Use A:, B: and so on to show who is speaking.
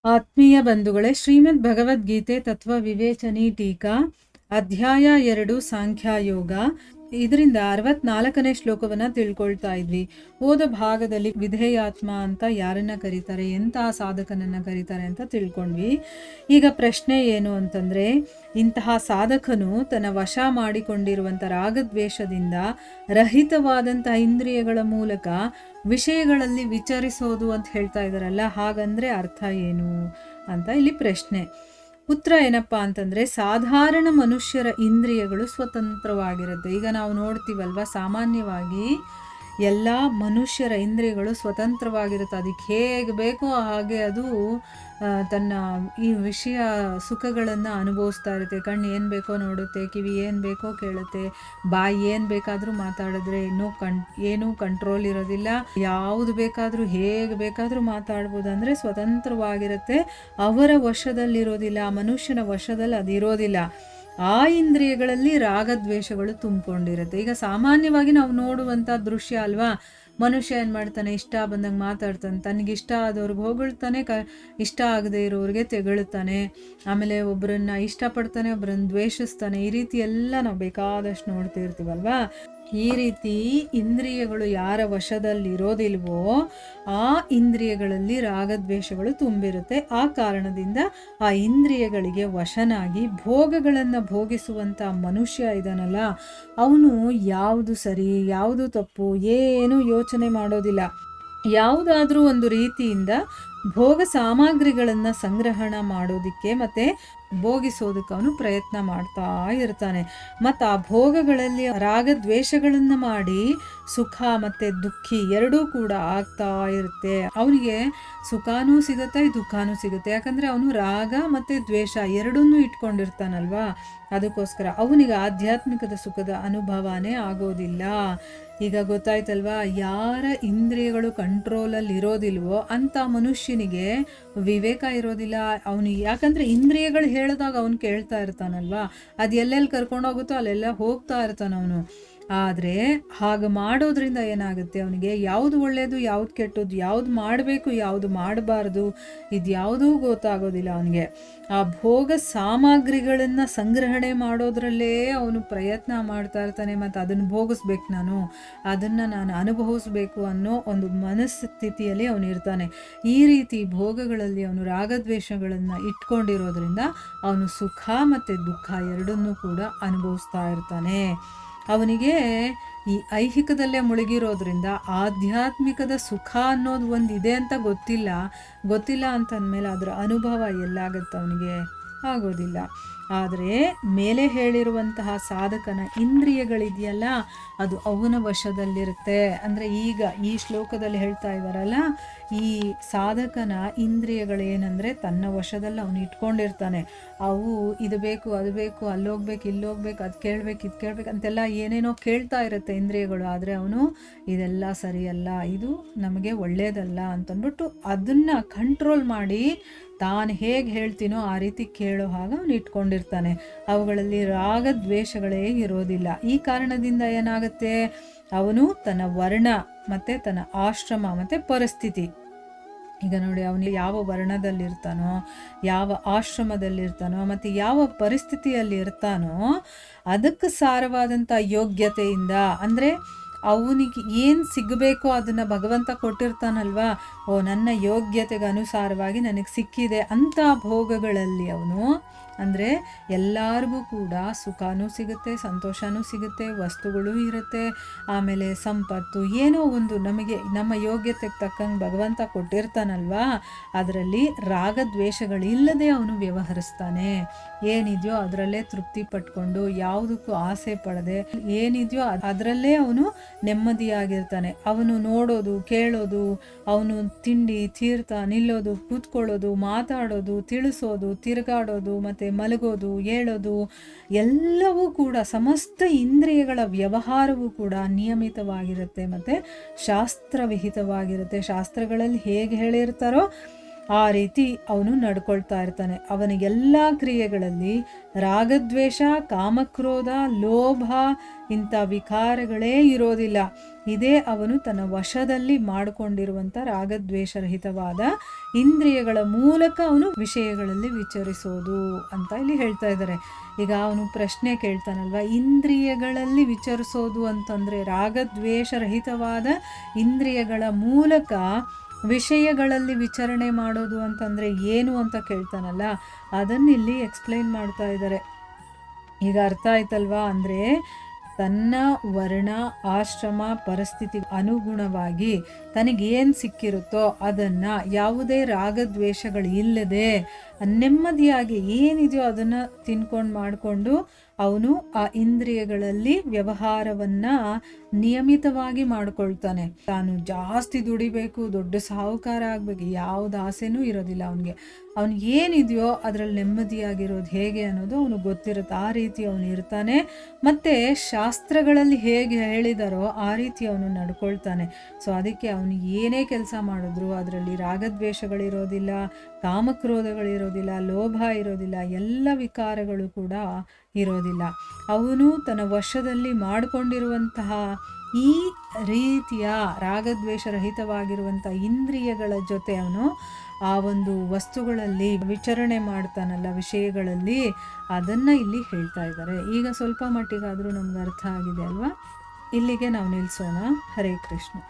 A: ಆತ್ಮೀಯ ಬಂಧುಗಳೇ, ಶ್ರೀಮದ್ ಭಗವದ್ಗೀತೆ ತತ್ವ ವಿವೇಚನಿ ಟೀಕಾ ಅಧ್ಯಾಯ 2 ಸಾಂಖ್ಯಯೋಗ. ಇದರಿಂದ 64ನೇ ಶ್ಲೋಕವನ್ನ ತಿಳ್ಕೊಳ್ತಾ ಇದ್ವಿ. ಹೋದ ಭಾಗದಲ್ಲಿ ವಿಧೇಯಾತ್ಮ ಅಂತ ಯಾರನ್ನ ಕರೀತಾರೆ, ಎಂತಹ ಸಾಧಕನನ್ನ ಕರೀತಾರೆ ಅಂತ ತಿಳ್ಕೊಂಡ್ವಿ. ಈಗ ಪ್ರಶ್ನೆ ಏನು ಅಂತಂದ್ರೆ, ಇಂತಹ ಸಾಧಕನು ತನ್ನ ವಶ ಮಾಡಿಕೊಂಡಿರುವಂಥ ರಾಗದ್ವೇಷದಿಂದ ರಹಿತವಾದಂತಹ ಇಂದ್ರಿಯಗಳ ಮೂಲಕ ವಿಷಯಗಳಲ್ಲಿ ವಿಚಾರಿಸೋದು ಅಂತ ಹೇಳ್ತಾ ಇದ್ದಾರಲ್ಲ, ಹಾಗಂದ್ರೆ ಅರ್ಥ ಏನು ಅಂತ ಇಲ್ಲಿ ಪ್ರಶ್ನೆ. ಉತ್ತರ ಏನಪ್ಪಾ ಅಂತಂದ್ರೆ, ಸಾಧಾರಣ ಮನುಷ್ಯರ ಇಂದ್ರಿಯಗಳು ಸ್ವತಂತ್ರವಾಗಿರುತ್ತೆ. ಈಗ ನಾವು ನೋಡ್ತೀವಲ್ವ, ಸಾಮಾನ್ಯವಾಗಿ ಎಲ್ಲ ಮನುಷ್ಯರ ಇಂದ್ರಿಯಗಳು ಸ್ವತಂತ್ರವಾಗಿರುತ್ತೆ. ಅದಕ್ಕೆ ಹೇಗೆ ಬೇಕೋ ಹಾಗೆ ಅದು ತನ್ನ ಈ ವಿಷಯ ಸುಖಗಳನ್ನು ಅನುಭವಿಸ್ತಾ ಇರುತ್ತೆ. ಕಣ್ಣು ಏನು ಬೇಕೋ ನೋಡುತ್ತೆ, ಕಿವಿ ಏನು ಬೇಕೋ ಕೇಳುತ್ತೆ, ಬಾಯಿ ಏನು ಬೇಕಾದರೂ ಮಾತಾಡಿದ್ರೆ ಏನೂ ಕಂಟ್ರೋಲ್ ಇರೋದಿಲ್ಲ. ಯಾವುದು ಬೇಕಾದರೂ ಹೇಗೆ ಬೇಕಾದರೂ ಮಾತಾಡ್ಬೋದು. ಅಂದರೆ ಸ್ವತಂತ್ರವಾಗಿರುತ್ತೆ, ಅವರ ವಶದಲ್ಲಿರೋದಿಲ್ಲ, ಮನುಷ್ಯನ ವಶದಲ್ಲಿ ಅದಿರೋದಿಲ್ಲ. ಆ ಇಂದ್ರಿಯಗಳಲ್ಲಿ ರಾಗದ್ವೇಷಗಳು ತುಂಬಿಕೊಂಡಿರುತ್ತೆ. ಈಗ ಸಾಮಾನ್ಯವಾಗಿ ನಾವು ನೋಡುವಂಥ ದೃಶ್ಯ ಅಲ್ವಾ, ಮನುಷ್ಯ ಏನು ಮಾಡ್ತಾನೆ, ಇಷ್ಟ ಬಂದಂಗೆ ಮಾತಾಡ್ತಾನೆ, ತನಗಿಷ್ಟ ಆದವ್ರಿಗೆ ಹೊಗಳ್ತಾನೆ, ಇಷ್ಟ ಆಗದೆ ಇರೋರಿಗೆ ತೆಗಳ್ತಾನೆ, ಆಮೇಲೆ ಒಬ್ಬರನ್ನ ಇಷ್ಟಪಡ್ತಾನೆ, ಒಬ್ಬರನ್ನ ದ್ವೇಷಿಸ್ತಾನೆ. ಈ ರೀತಿ ಎಲ್ಲ ನಾವು ಬೇಕಾದಷ್ಟು ನೋಡ್ತಿರ್ತೀವಲ್ವಾ. ಈ ರೀತಿ ಇಂದ್ರಿಯಗಳು ಯಾರ ವಶದಲ್ಲಿರೋದಿಲ್ವೋ ಆ ಇಂದ್ರಿಯಗಳಲ್ಲಿ ರಾಗದ್ವೇಷಗಳು ತುಂಬಿರುತ್ತೆ. ಆ ಕಾರಣದಿಂದ ಆ ಇಂದ್ರಿಯಗಳಿಗೆ ವಶನಾಗಿ ಭೋಗಗಳನ್ನು ಭೋಗಿಸುವಂಥ ಮನುಷ್ಯ ಇದಾನಲ್ಲ, ಅವನು ಯಾವುದು ಸರಿ ಯಾವುದು ತಪ್ಪು ಏನು ಯೋಚನೆ ಮಾಡೋದಿಲ್ಲ. ಯಾವುದಾದ್ರೂ ಒಂದು ರೀತಿಯಿಂದ ಭೋಗ ಸಾಮಗ್ರಿಗಳನ್ನು ಸಂಗ್ರಹಣ ಮಾಡೋದಕ್ಕೆ ಮತ್ತು ಭೋಗಿಸೋದಕ್ಕೆ ಅವನು ಪ್ರಯತ್ನ ಮಾಡ್ತಾ ಇರ್ತಾನೆ. ಮತ್ತು ಆ ಭೋಗಗಳಲ್ಲಿ ರಾಗದ್ವೇಷಗಳನ್ನು ಮಾಡಿ ಸುಖ ಮತ್ತು ದುಃಖಿ ಎರಡೂ ಕೂಡ ಆಗ್ತಾ ಇರುತ್ತೆ. ಅವನಿಗೆ ಸುಖನೂ ಸಿಗುತ್ತೆ, ದುಃಖನೂ ಸಿಗುತ್ತೆ. ಯಾಕಂದರೆ ಅವನು ರಾಗ ಮತ್ತು ದ್ವೇಷ ಎರಡನ್ನೂ ಇಟ್ಕೊಂಡಿರ್ತಾನಲ್ವಾ. ಅದಕ್ಕೋಸ್ಕರ ಅವನಿಗೆ ಆಧ್ಯಾತ್ಮಿಕದ ಸುಖದ ಅನುಭವನೇ ಆಗೋದಿಲ್ಲ. ಈಗ ಗೊತ್ತಾಯ್ತಲ್ವಾ, ಯಾರ ಇಂದ್ರಿಯಗಳು ಕಂಟ್ರೋಲಲ್ಲಿ ಇರೋದಿಲ್ವೋ ಅಂಥ ಮನುಷ್ಯನಿಗೆ ವಿವೇಕ ಇರೋದಿಲ್ಲ. ಅವನಿಗೆ ಯಾಕಂದರೆ ಇಂದ್ರಿಯಗಳು ಹೇಳಿದಾಗ ಅವನು ಕೇಳ್ತಾ ಇರ್ತಾನಲ್ವಾ, ಅದು ಎಲ್ಲೆಲ್ಲಿ ಕರ್ಕೊಂಡೋಗುತ್ತೋ ಅಲ್ಲೆಲ್ಲ ಹೋಗ್ತಾ ಇರ್ತಾನೆ ಅವನು. ಆದರೆ ಹಾಗೆ ಮಾಡೋದ್ರಿಂದ ಏನಾಗುತ್ತೆ, ಅವನಿಗೆ ಯಾವುದು ಒಳ್ಳೆಯದು ಯಾವುದು ಕೆಟ್ಟದ್ದು, ಯಾವುದು ಮಾಡಬೇಕು ಯಾವುದು ಮಾಡಬಾರ್ದು ಇದು ಯಾವುದೂ ಗೊತ್ತಾಗೋದಿಲ್ಲ ಅವನಿಗೆ. ಆ ಭೋಗ ಸಾಮಗ್ರಿಗಳನ್ನು ಸಂಗ್ರಹಣೆ ಮಾಡೋದ್ರಲ್ಲೇ ಅವನು ಪ್ರಯತ್ನ ಮಾಡ್ತಾ ಇರ್ತಾನೆ. ಮತ್ತು ಅದನ್ನು ಭೋಗಿಸ್ಬೇಕು, ಅದನ್ನು ನಾನು ಅನುಭವಿಸ್ಬೇಕು ಅನ್ನೋ ಒಂದು ಮನಸ್ಥಿತಿಯಲ್ಲಿ ಅವನು ಇರ್ತಾನೆ. ಈ ರೀತಿ ಭೋಗಗಳಲ್ಲಿ ಅವನು ರಾಗದ್ವೇಷಗಳನ್ನು ಇಟ್ಕೊಂಡಿರೋದ್ರಿಂದ ಅವನು ಸುಖ ಮತ್ತು ದುಃಖ ಎರಡನ್ನೂ ಕೂಡ ಅನುಭವಿಸ್ತಾ ಇರ್ತಾನೆ. ಅವನಿಗೆ ಈ ಐಹಿಕದಲ್ಲೇ ಮುಳುಗಿರೋದ್ರಿಂದ ಆಧ್ಯಾತ್ಮಿಕದ ಸುಖ ಅನ್ನೋದು ಒಂದು ಇದೆ ಅಂತ ಗೊತ್ತಿಲ್ಲ ಅಂತಂದಮೇಲೆ ಅದರ ಅನುಭವ ಎಲ್ಲಾಗತ್ತೆ, ಅವನಿಗೆ ಆಗೋದಿಲ್ಲ. ಆದರೆ ಮೇಲೆ ಹೇಳಿರುವಂತಹ ಸಾಧಕನ ಇಂದ್ರಿಯಗಳಿದೆಯಲ್ಲ, ಅದು ಅವನ ವಶದಲ್ಲಿರುತ್ತೆ. ಅಂದರೆ ಈಗ ಈ ಶ್ಲೋಕದಲ್ಲಿ ಹೇಳ್ತಾ ಇದ್ದಾರಲ್ಲ, ಈ ಸಾಧಕನ ಇಂದ್ರಿಯಗಳೇನೆಂದರೆ ತನ್ನ ವಶದಲ್ಲಿ ಅವನು ಇಟ್ಕೊಂಡಿರ್ತಾನೆ. ಅವು ಇದು ಬೇಕು ಅದು ಬೇಕು, ಅಲ್ಲೋಗ್ಬೇಕು ಇಲ್ಲೋಗ್ಬೇಕು, ಅದು ಕೇಳಬೇಕು ಇದು ಕೇಳಬೇಕು ಅಂತೆಲ್ಲ ಏನೇನೋ ಕೇಳ್ತಾ ಇರುತ್ತೆ ಇಂದ್ರಿಯಗಳು. ಆದರೆ ಅವನು ಇದೆಲ್ಲ ಸರಿಯಲ್ಲ, ಇದು ನಮಗೆ ಒಳ್ಳೆಯದಲ್ಲ ಅಂತಂದ್ಬಿಟ್ಟು ಅದನ್ನು ಕಂಟ್ರೋಲ್ ಮಾಡಿ ತಾನು ಹೇಗೆ ಹೇಳ್ತೀನೋ ಆ ರೀತಿ ಕೇಳೋ ಹಾಗೆ ಅವನು ಇಟ್ಕೊಂಡಿರ್ತಾನೆ. ಅವುಗಳಲ್ಲಿ ರಾಗದ್ವೇಷಗಳೇ ಇರೋದಿಲ್ಲ. ಈ ಕಾರಣದಿಂದ ಏನಾಗುತ್ತೆ, ಅವನು ತನ್ನ ವರ್ಣ ಮತ್ತು ತನ್ನ ಆಶ್ರಮ ಮತ್ತು ಪರಿಸ್ಥಿತಿ, ಈಗ ನೋಡಿ ಅವನು ಯಾವ ವರ್ಣದಲ್ಲಿರ್ತಾನೋ, ಯಾವ ಆಶ್ರಮದಲ್ಲಿರ್ತಾನೋ ಮತ್ತು ಯಾವ ಪರಿಸ್ಥಿತಿಯಲ್ಲಿ ಇರ್ತಾನೋ ಅದಕ್ಕೆ ಸಾರವಾದಂಥ ಯೋಗ್ಯತೆಯಿಂದ, ಅಂದರೆ ಅವನಿಗೆ ಏನು ಸಿಗಬೇಕೋ ಅದನ್ನು ಭಗವಂತ ಕೊಟ್ಟಿರ್ತಾನಲ್ವಾ. ನನ್ನ ಯೋಗ್ಯತೆಗೆ ಅನುಸಾರವಾಗಿ ನನಗೆ ಸಿಕ್ಕಿದೆ ಅಂಥ ಭೋಗಗಳಲ್ಲಿ ಅವನು, ಅಂದರೆ ಎಲ್ಲರಿಗೂ ಕೂಡ ಸುಖನೂ ಸಿಗುತ್ತೆ, ಸಂತೋಷನೂ ಸಿಗುತ್ತೆ, ವಸ್ತುಗಳು ಇರುತ್ತೆ, ಆಮೇಲೆ ಸಂಪತ್ತು ಏನೋ ಒಂದು ನಮಗೆ ನಮ್ಮ ಯೋಗ್ಯತೆಗೆ ತಕ್ಕಂಗೆ ಭಗವಂತ ಕೊಟ್ಟಿರ್ತಾನಲ್ವಾ. ಅದರಲ್ಲಿ ರಾಗದ್ವೇಷಗಳಿಲ್ಲದೆ ಅವನು ವ್ಯವಹರಿಸ್ತಾನೆ. ಏನಿದೆಯೋ ಅದರಲ್ಲೇ ತೃಪ್ತಿ ಪಟ್ಕೊಂಡು ಯಾವುದಕ್ಕೂ ಆಸೆ ಪಡದೆ ಏನಿದೆಯೋ ಅದರಲ್ಲೇ ಅವನು ನೆಮ್ಮದಿಯಾಗಿರ್ತಾನೆ. ಅವನು ನೋಡೋದು ಕೇಳೋದು, ಅವನು ತಿಂಡಿ ತೀರ್ಥ ನಿಲ್ಲೋದು ಕೂತ್ಕೊಳ್ಳೋದು ಮಾತಾಡೋದು ತಿಳಿಸೋದು ತಿರುಗಾಡೋದು ಮತ್ತು ಮಲಗೋದು ಏಳೋದು ಎಲ್ಲವೂ ಕೂಡ ಸಮಸ್ತ ಇಂದ್ರಿಯಗಳ ವ್ಯವಹಾರವೂ ಕೂಡ ನಿಯಮಿತವಾಗಿರುತ್ತೆ ಮತ್ತು ಶಾಸ್ತ್ರವಿಹಿತವಾಗಿರುತ್ತೆ. ಶಾಸ್ತ್ರಗಳಲ್ಲಿ ಹೇಗೆ ಹೇಳಿರ್ತಾರೋ ಆ ರೀತಿ ಅವನು ನಡ್ಕೊಳ್ತಾ ಇರ್ತಾನೆ. ಅವನ ಎಲ್ಲ ಕ್ರಿಯೆಗಳಲ್ಲಿ ರಾಗದ್ವೇಷ, ಕಾಮಕ್ರೋಧ, ಲೋಭ ಇಂಥ ವಿಕಾರಗಳೇ ಇರೋದಿಲ್ಲ. ಇದೇ ಅವನು ತನ್ನ ವಶದಲ್ಲಿ ಮಾಡಿಕೊಂಡಿರುವಂಥ ರಾಗದ್ವೇಷರಹಿತವಾದ ಇಂದ್ರಿಯಗಳ ಮೂಲಕ ಅವನು ವಿಷಯಗಳಲ್ಲಿ ವಿಚರಿಸೋದು ಅಂತ ಇಲ್ಲಿ ಹೇಳ್ತಾ ಇದ್ದಾರೆ. ಈಗ ಅವನು ಪ್ರಶ್ನೆ ಕೇಳ್ತಾನಲ್ವ, ಇಂದ್ರಿಯಗಳಲ್ಲಿ ವಿಚರಿಸೋದು ಅಂತಂದರೆ ರಾಗದ್ವೇಷರಹಿತವಾದ ಇಂದ್ರಿಯಗಳ ಮೂಲಕ ವಿಷಯಗಳಲ್ಲಿ ವಿಚರಣೆ ಮಾಡೋದು ಅಂತಂದರೆ ಏನು ಅಂತ ಕೇಳ್ತಾನಲ್ಲ, ಅದನ್ನಿಲ್ಲಿ ಎಕ್ಸ್ಪ್ಲೈನ್ ಮಾಡ್ತಾ ಇದ್ದಾರೆ. ಈಗ ಅರ್ಥ ಆಯ್ತಲ್ವಾ? ಅಂದರೆ ತನ್ನ ವರ್ಣ, ಆಶ್ರಮ, ಪರಿಸ್ಥಿತಿ ಅನುಗುಣವಾಗಿ ತನಗೇನು ಸಿಕ್ಕಿರುತ್ತೋ ಅದನ್ನು ಯಾವುದೇ ರಾಗದ್ವೇಷಗಳು ಇಲ್ಲದೆ ನೆಮ್ಮದಿಯಾಗಿ ಏನಿದೆಯೋ ಅದನ್ನು ತಿನ್ಕೊಂಡು ಮಾಡಿಕೊಂಡು ಅವನು ಆ ಇಂದ್ರಿಯಗಳಲ್ಲಿ ವ್ಯವಹಾರವನ್ನು ನಿಯಮಿತವಾಗಿ ಮಾಡ್ಕೊಳ್ತಾನೆ. ತಾನು ಜಾಸ್ತಿ ದುಡಿಬೇಕು, ದೊಡ್ಡ ಸಾಹುಕಾರ ಆಗಬೇಕು, ಯಾವ್ದು ಆಸೆನೂ ಇರೋದಿಲ್ಲ ಅವನಿಗೆ. ಅವನು ಏನಿದೆಯೋ ಅದರಲ್ಲಿ ನೆಮ್ಮದಿಯಾಗಿರೋದು ಹೇಗೆ ಅನ್ನೋದು ಅವನು ಗೊತ್ತಿರುತ್ತೆ. ಆ ರೀತಿ ಅವನು ಇರ್ತಾನೆ. ಮತ್ತು ಶಾಸ್ತ್ರಗಳಲ್ಲಿ ಹೇಗೆ ಹೇಳಿದಾರೋ ಆ ರೀತಿ ಅವನು ನಡ್ಕೊಳ್ತಾನೆ. ಸೊ ಅದಕ್ಕೆ ಅವನು ಏನೇ ಕೆಲಸ ಮಾಡಿದ್ರು ಅದರಲ್ಲಿ ರಾಗದ್ವೇಷಗಳಿರೋದಿಲ್ಲ, ಕಾಮಕ್ರೋಧಗಳಿರೋದಿಲ್ಲ, ಲೋಭ ಇರೋದಿಲ್ಲ, ಎಲ್ಲ ವಿಕಾರಗಳು ಕೂಡ ಇರೋದಿಲ್ಲ. ಅವನು ತನ್ನ ವಶದಲ್ಲಿ ಮಾಡಿಕೊಂಡಿರುವಂತಹ ಈ ರೀತಿಯ ರಾಗದ್ವೇಷರಹಿತವಾಗಿರುವಂಥ ಇಂದ್ರಿಯಗಳ ಜೊತೆ ಅವನು ಆ ಒಂದು ವಸ್ತುಗಳಲ್ಲಿ ವಿಚರಣೆ ಮಾಡ್ತಾನಲ್ಲ, ವಿಷಯಗಳಲ್ಲಿ, ಅದನ್ನು ಇಲ್ಲಿ ಹೇಳ್ತಾ ಇದ್ದಾರೆ. ಈಗ ಸ್ವಲ್ಪ ಮಟ್ಟಿಗಾದರೂ ನಮ್ಗೆ ಅರ್ಥ ಆಗಿದೆ ಅಲ್ವಾ? ಇಲ್ಲಿಗೆ ನಾವು ನಿಲ್ಲಿಸೋಣ. ಹರೇ ಕೃಷ್ಣ.